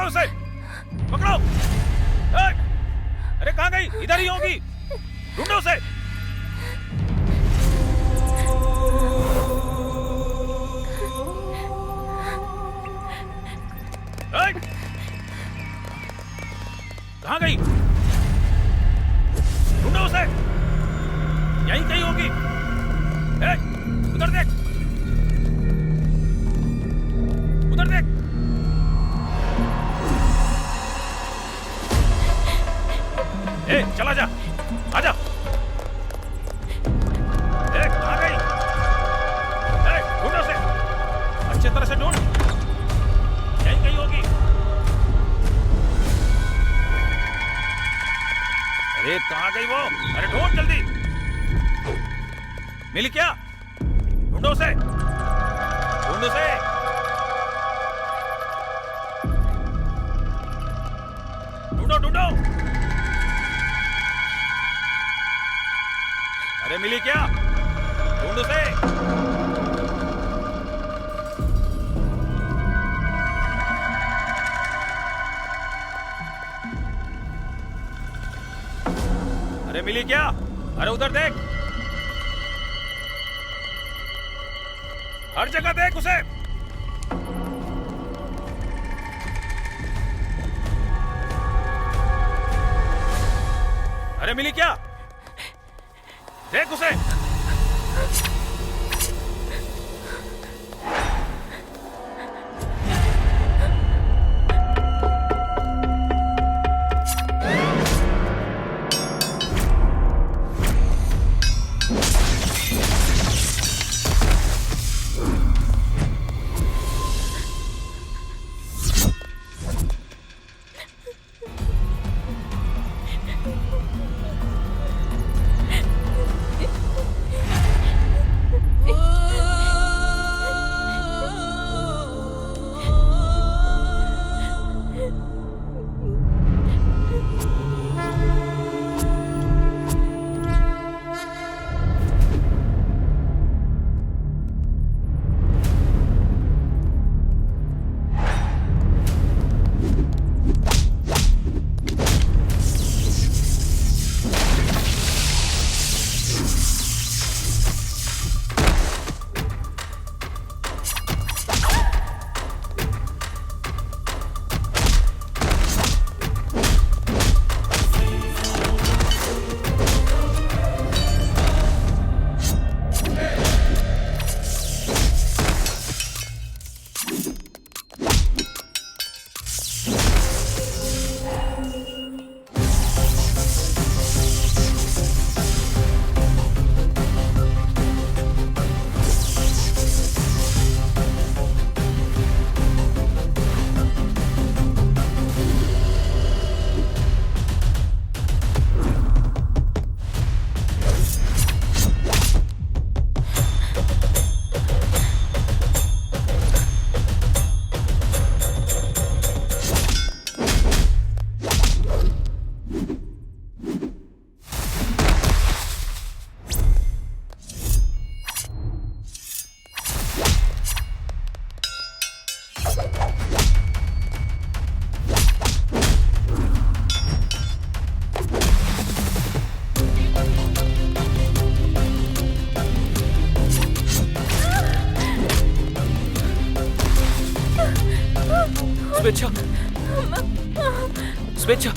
उसे, पकड़ो। अरे कहाँ गई? इधर ही होगी, ढूंढो उसे। कहाँ गई? ढूंढो उसे, यहीं कहीं होगी। उधर देख, उधर देख। चला जा, आजा। कहाँ गई? ढूंढ उसे, अच्छे तरह से ढूंढ, यहीं कहीं होगी। अरे कहाँ गई वो? अरे ढूंढ जल्दी। मिली क्या? ढूंढो उसे, ढूंढ उसे। ढूंढो ढूंढो। अरे मिली क्या? ढूंढ उसे। अरे मिली क्या? अरे उधर देख, हर जगह देख उसे। अरे मिली क्या? देख उसे। स्वेच्छा, स्वेच्छा।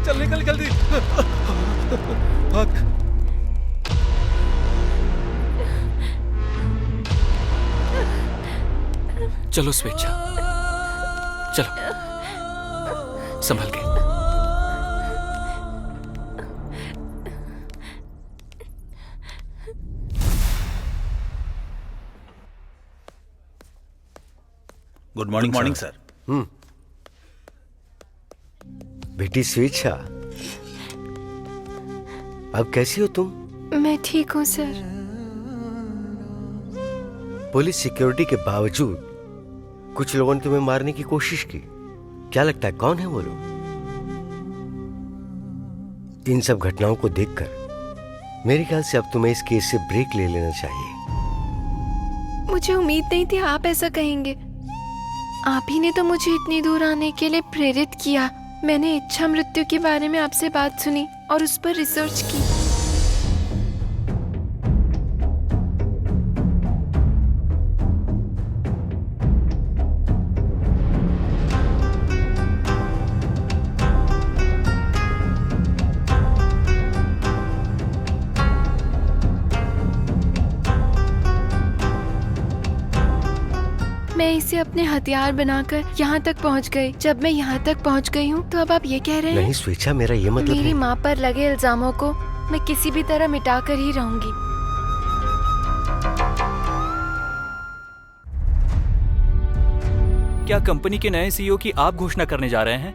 चल निकल जल्दी, भाग। चलो स्वेच्छा, चलो संभल के। Good morning sir. बेटी स्वेच्छा, अब कैसी हो तुम? मैं ठीक हूँ सर। पुलिस सिक्योरिटी के बावजूद कुछ लोगों ने तुम्हें मारने की कोशिश की। क्या लगता है कौन है वो लोग? इन सब घटनाओं को देखकर मेरे ख्याल से अब तुम्हें इस केस से ब्रेक ले लेना चाहिए। मुझे उम्मीद नहीं थी आप ऐसा कहेंगे। आप ही ने तो मुझे इतनी दूर आने के लिए प्रेरित किया। मैंने इच्छा मृत्यु के बारे में आपसे बात सुनी और उस पर रिसर्च की। मैं इसे अपने हथियार बनाकर यहाँ तक पहुँच गई। जब मैं यहाँ तक पहुँच गई हूँ तो अब आप ये कह रहे हैं? नहीं स्वेच्छा, मेरा ये मतलब मेरी है। माँ पर लगे इल्जामों को मैं किसी भी तरह मिटाकर ही रहूंगी। क्या कंपनी के नए सीईओ की आप घोषणा करने जा रहे हैं?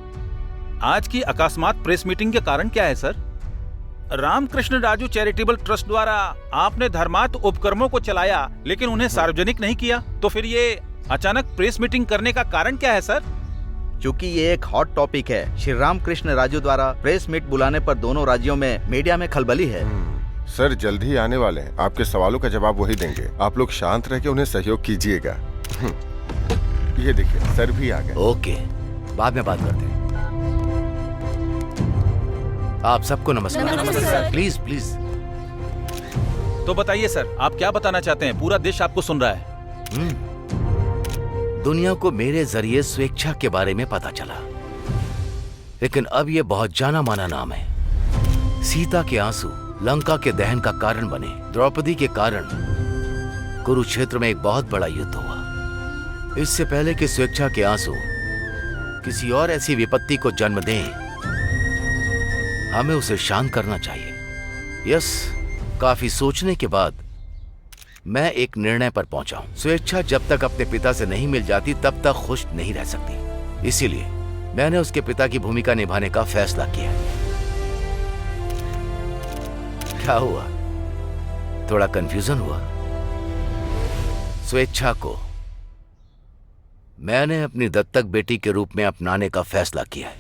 आज की अकस्मात प्रेस मीटिंग के कारण क्या है sir? Ramakrishna Raju charitable trust द्वारा आपने धर्मार्थ उपक्रमों को चलाया लेकिन उन्हें सार्वजनिक नहीं किया, तो फिर ये अचानक प्रेस मीटिंग करने का कारण क्या है सर? क्योंकि ये एक हॉट टॉपिक है। श्री रामकृष्ण राजू द्वारा प्रेस मीट बुलाने पर दोनों राज्यों में मीडिया में खलबली है। सर जल्द ही आने वाले हैं, आपके सवालों का जवाब वही देंगे। आप लोग शांत रह के उन्हें सहयोग कीजिएगा। ये देखिए सर भी आ गए। ओके, बाद में बात करते हैं। आप सबको नमस्कार। Please please. तो बताइए सर, आप क्या बताना चाहते हैं? पूरा देश आपको सुन रहा है। दुनिया को मेरे जरिए स्वेच्छा के बारे में पता चला, लेकिन अब ये बहुत जाना माना नाम है। सीता के आंसू लंका के दहन का कारण बने। द्रौपदी के कारण कुरुक्षेत्र में एक बहुत बड़ा युद्ध हुआ। इससे पहले कि स्वेच्छा के आंसू किसी और ऐसी विपत्ति को जन्म दें, हमें उसे शांत करना चाहिए। यस, काफी सोचने के बाद मैं एक निर्णय पर पहुंचा हूं। स्वेच्छा जब तक अपने पिता से नहीं मिल जाती तब तक खुश नहीं रह सकती। इसीलिए मैंने उसके पिता की भूमिका निभाने का फैसला किया। क्या हुआ? थोड़ा कंफ्यूजन हुआ? स्वेच्छा को मैंने अपनी दत्तक बेटी के रूप में अपनाने का फैसला किया है।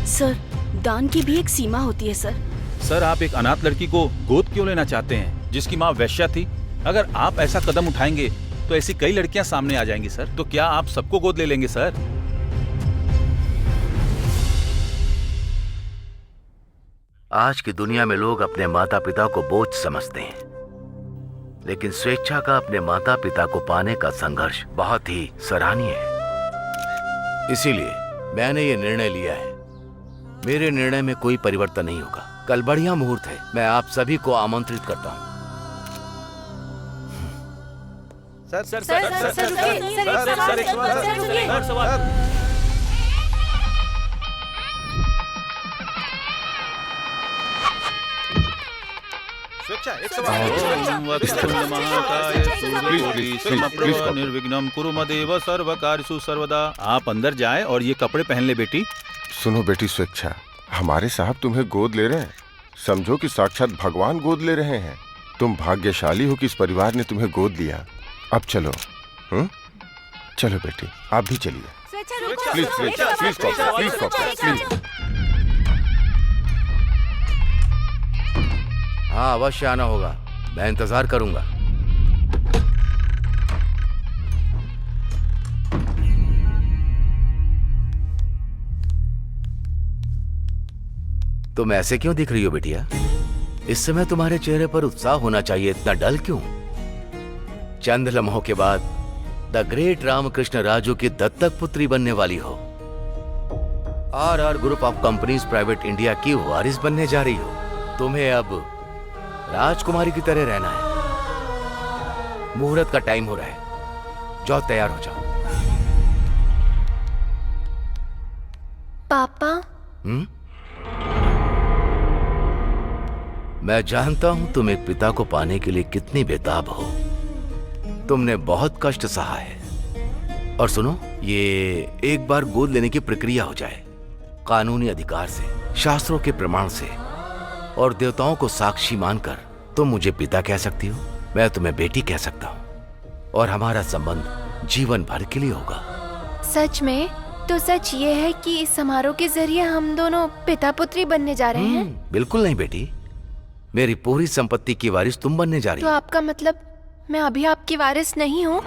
सर, दान की भी एक सीमा होती है सर। सर, आप एक अनाथ लड़की को गोद क्यों लेना चाहते हैं जिसकी माँ वेश्या थी? अगर आप ऐसा कदम उठाएंगे तो ऐसी कई लड़कियां सामने आ जाएंगी सर। तो क्या आप सबको गोद ले लेंगे सर? आज की दुनिया में लोग अपने माता पिता को बोझ समझते हैं, लेकिन स्वेच्छा का अपने माता पिता को पाने का संघर्ष बहुत ही सराहनीय है। इसीलिए मैंने ये निर्णय लिया है। मेरे निर्णय में कोई परिवर्तन नहीं होगा। कल बढ़िया मुहूर्त है, मैं आप सभी को आमंत्रित करता हूँ। सर निर्विघ्नं कुरु मदेव सर्वकार्येषु सर्वदा। आप अंदर जाएं और ये कपड़े पहन ले बेटी। सुनो बेटी स्वेच्छा, हमारे साहब तुम्हें गोद ले रहे हैं। समझो कि साक्षात भगवान गोद ले रहे हैं। तुम भाग्यशाली हो कि इस परिवार ने तुम्हें गोद लिया। अब चलो। चलो बेटी, आप भी चलिए। Please please please please. हाँ, अवश्य आना होगा। मैं इंतजार करूंगा। तुम ऐसे क्यों दिख रही हो बेटिया? इस समय तुम्हारे चेहरे पर उत्साह होना चाहिए, इतना डल क्यों? चंद लम्हों के बाद द ग्रेट रामकृष्ण राजू की दत्तक पुत्री बनने वाली हो। R group of companies private India की वारिस बनने जा रही हो। तुम्हें अब राजकुमारी की तरह रहना है। मुहूर्त का टाइम हो रहा है, जाओ तैयार हो जाओ। पापा? मैं जानता हूं तुम एक पिता को पाने के लिए कितनी बेताब हो। तुमने बहुत कष्ट सहा है, और सुनो, ये एक बार गोद लेने की प्रक्रिया हो जाए, कानूनी अधिकार से, शास्त्रों के प्रमाण से और देवताओं को साक्षी मानकर तुम मुझे पिता कह सकती हो, मैं तुम्हें बेटी कह सकता हूँ और हमारा संबंध जीवन भर के लिए होगा। सच में? तो सच ये है कि इस समारोह के जरिए हम दोनों पिता पुत्री बनने जा रहे हैं? बिल्कुल नहीं बेटी, मेरी पूरी संपत्ति की वारिस तुम बनने जा रही तो हो। आपका मतलब मैं अभी आपकी वारिस नहीं हूँ?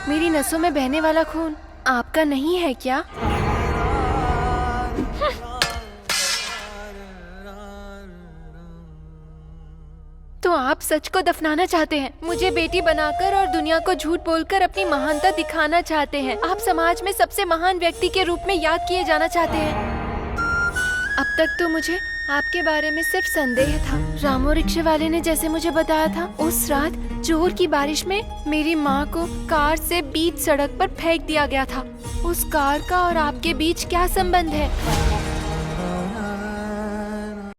मेरी नसों में बहने वाला खून आपका नहीं है क्या? तो आप सच को दफनाना चाहते हैं, मुझे बेटी बनाकर और दुनिया को झूठ बोलकर अपनी महानता दिखाना चाहते हैं। आप समाज में सबसे महान व्यक्ति के रूप में याद किए जाना चाहते हैं। अब तक तो मुझे आपके बारे में सिर्फ संदेह था। रामो रिक्शे वाले ने जैसे मुझे बताया था, उस रात जोर की बारिश में मेरी माँ को कार से बीच सड़क पर फेंक दिया गया था। उस कार का और आपके बीच क्या संबंध है?